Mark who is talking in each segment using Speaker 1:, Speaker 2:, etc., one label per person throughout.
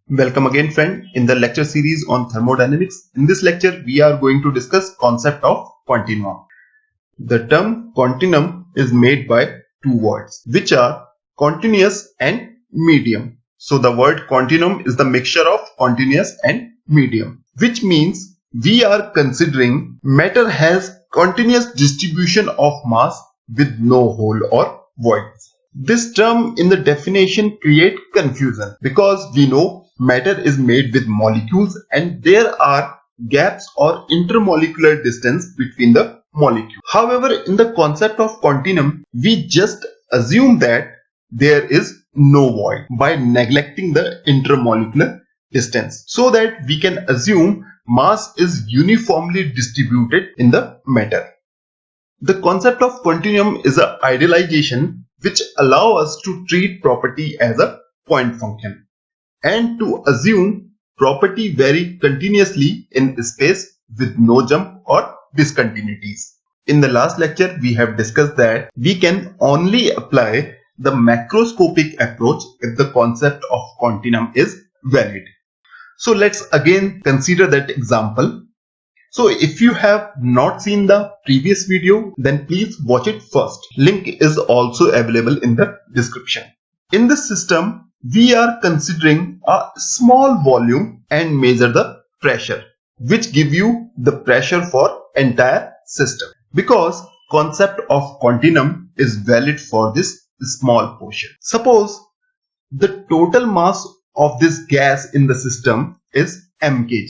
Speaker 1: Welcome again, friend, in the lecture series on thermodynamics. In this lecture, we are going to discuss concept of continuum. The term continuum is made by two words, which are continuous and medium. So the word continuum is the mixture of continuous and medium, which means we are considering matter has continuous distribution of mass with no hole or voids. This term in the definition creates confusion because we know matter is made with molecules and there are gaps or intermolecular distance between the molecules. However, in the concept of continuum, we just assume that there is no void by neglecting the intermolecular distance, so that we can assume mass is uniformly distributed in the matter. The concept of continuum is an idealization which allows us to treat property as a point function and to assume property vary continuously in space with no jump or discontinuities. In the last lecture, we have discussed that we can only apply the macroscopic approach if the concept of continuum is valid. So let's again consider that example. So if you have not seen the previous video, then please watch it first. Link is also available in the description. In this system, we are considering a small volume and measure the pressure, which give you the pressure for entire system. Because concept of continuum is valid for this small portion. Suppose the total mass of this gas in the system is mkg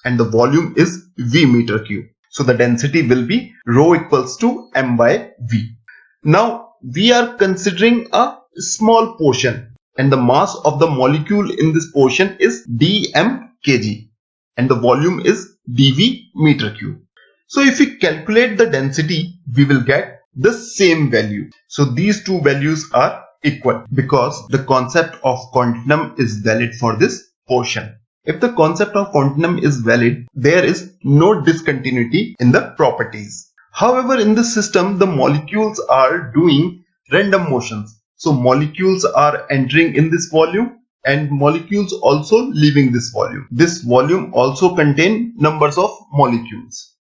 Speaker 1: and the volume is v meter cube. So the density will be rho equals to m by v. Now we are considering a small portion and the mass of the molecule in this portion is dm kg and the volume is dv meter cube. So if we calculate the density, we will get the same value. So these two values are equal because the concept of continuum is valid for this portion. If the concept of continuum is valid, there is no discontinuity in the properties. However, in this system, the molecules are doing random motions. So molecules are entering in this volume and molecules also leaving this volume. This volume also contains numbers of molecules.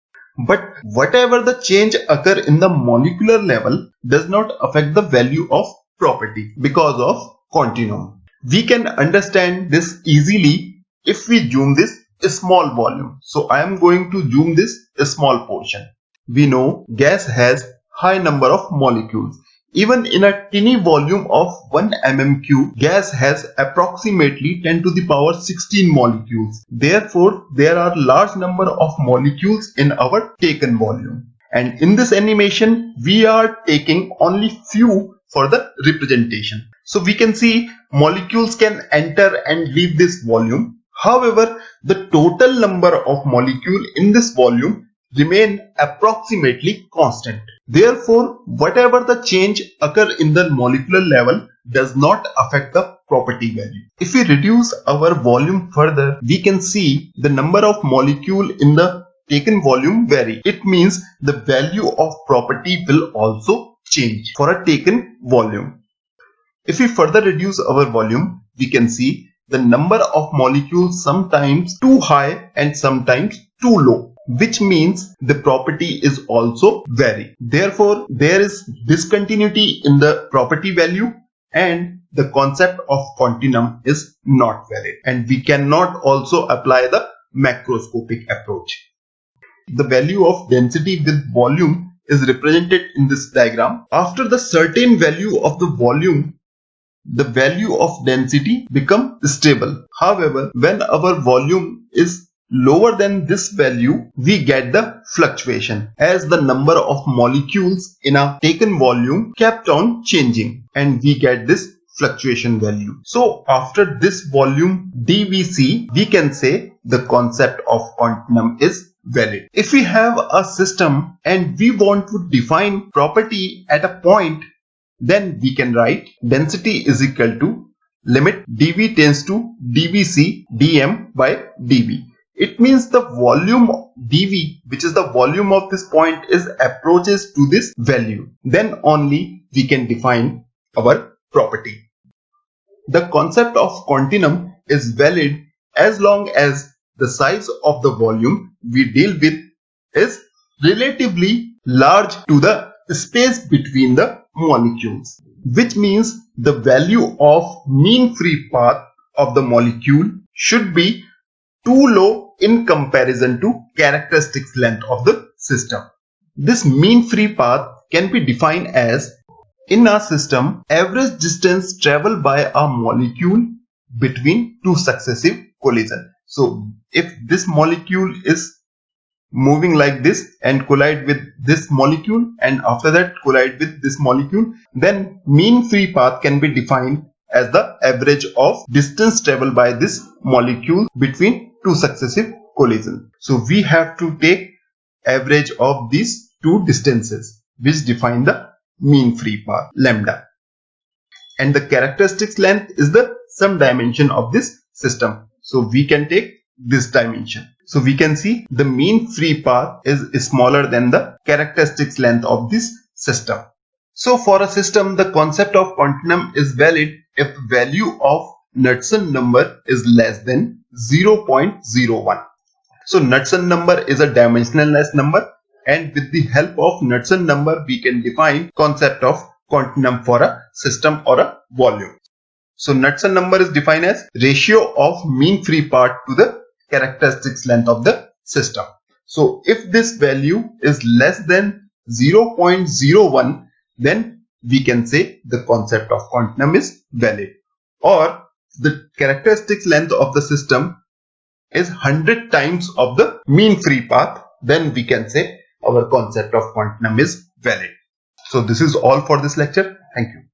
Speaker 1: But whatever the change occur in the molecular level does not affect the value of property because of continuum. We can understand this easily if we zoom this small volume. So I am going to zoom this small portion. We know gas has high number of molecules. Even in a tiny volume of 1 mm3, gas has approximately 10 to the power 16 molecules. Therefore, there are large number of molecules in our taken volume. And in this animation, we are taking only few for the representation. So we can see molecules can enter and leave this volume. However, the total number of molecules in this volume remain approximately constant. Therefore, whatever the change occur in the molecular level does not affect the property value. If we reduce our volume further, we can see the number of molecule in the taken volume vary. It means the value of property will also change for a taken volume. If we further reduce our volume, we can see the number of molecules sometimes too high and sometimes too low, which means the property is also vary. Therefore, there is discontinuity in the property value and the concept of continuum is not valid. And we cannot also apply the macroscopic approach. The value of density with volume is represented in this diagram. After the certain value of the volume, the value of density becomes stable. However, when our volume is lower than this value, we get the fluctuation as the number of molecules in a taken volume kept on changing and we get this fluctuation value. So after this volume dvc, we can say the concept of continuum is valid. If we have a system and we want to define property at a point, then we can write density is equal to limit dv tends to dvc dm by dv. It means the volume dv, which is the volume of this point, is approaches to this value. Then only we can define our property. the concept of continuum is valid as long as the size of the volume we deal with is relatively large to the space between the molecules, which means the value of mean free path of the molecule should be too low in comparison to characteristics length of the system. This mean free path can be defined as, in our system, average distance traveled by a molecule between two successive collisions. So if this molecule is moving like this and collide with this molecule and after that collide with this molecule, then mean free path can be defined as the average of distance traveled by this molecule between two successive collisions. So we have to take average of these two distances which define the mean free path, lambda. And the characteristics length is the some dimension of this system. So we can take this dimension. So we can see the mean free path is smaller than the characteristics length of this system. So for a system, the concept of continuum is valid if the value of Knudsen number is less than 0.01. So Knudsen number is a dimensionless number, and with the help of Knudsen number we can define concept of continuum for a system or a volume. So Knudsen number is defined as ratio of mean free path to the characteristics length of the system. So if this value is less than 0.01, then we can say the concept of continuum is valid. Or the characteristics length of the system is 100 times of the mean free path, then we can say our concept of continuum is valid. So this is all for this lecture. Thank you.